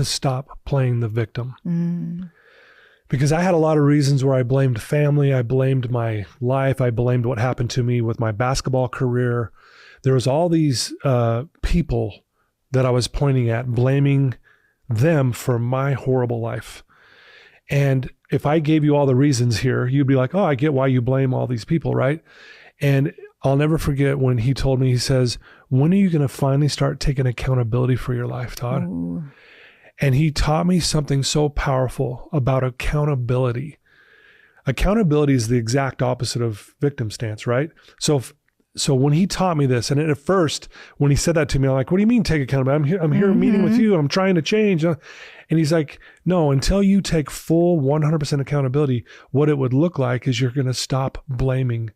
to stop playing the victim. Because I had a lot of reasons where I blamed family, I blamed my life, I blamed what happened to me with my basketball career. There was all these people that I was pointing at, blaming them for my horrible life. And if I gave you all the reasons here, you'd be like, oh, I get why you blame all these people, right? And I'll never forget when he told me, he says, when are you going to finally start taking accountability for your life, Todd? Ooh. And he taught me something so powerful about accountability. Accountability is the exact opposite of victim stance, right? So when he taught me this, and at first, when he said that to me, I'm like, what do you mean take accountability? I'm here meeting with you. I'm trying to change. And he's like, no, until you take full 100% accountability, what it would look like is you're going to stop blaming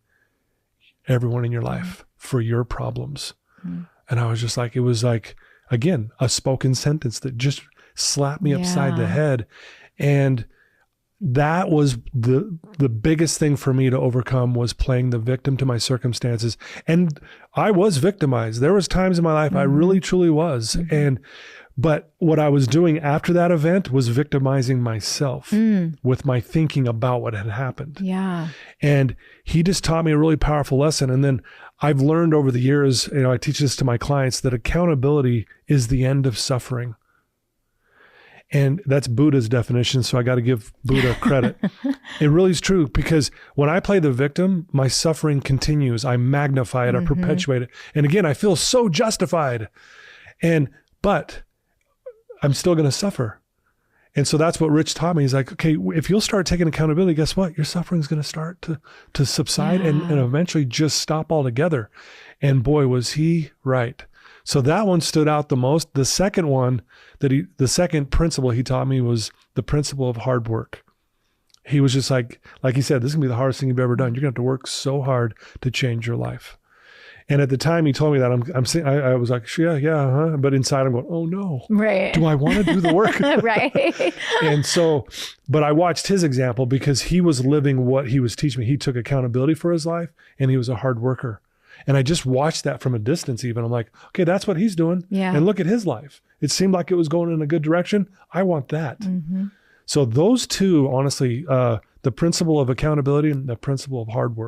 everyone in your life for your problems. And I was just like, it was like, again, a spoken sentence that just slapped me upside the head. And that was the biggest thing for me to overcome, was playing the victim to my circumstances. And I was victimized. There was times in my life I really truly was. But what I was doing after that event was victimizing myself with my thinking about what had happened. Yeah. And he just taught me a really powerful lesson. And then I've learned over the years, I teach this to my clients, that accountability is the end of suffering. And that's Buddha's definition, so I got to give Buddha credit. It really is true, because when I play the victim, my suffering continues. I magnify it, I perpetuate it. And again, I feel so justified. But I'm still going to suffer. And so that's what Rich taught me. He's like, okay, if you'll start taking accountability, guess what? Your suffering is going to start to subside and eventually just stop altogether. And boy, was he right. So that one stood out the most. The second one, the second principle he taught me was the principle of hard work. He was just like he said, this is gonna be the hardest thing you've ever done. You're gonna have to work so hard to change your life. And at the time he told me that, I'm saying, I was like, yeah. But inside I'm going, oh no, right? Do I want to do the work? Right. And so, but I watched his example because he was living what he was teaching me. He took accountability for his life and he was a hard worker. And I just watched that from a distance even. I'm like, okay, that's what he's doing. Yeah. And look at his life. It seemed like it was going in a good direction. I want that. So those two, honestly, the principle of accountability and the principle of hard work.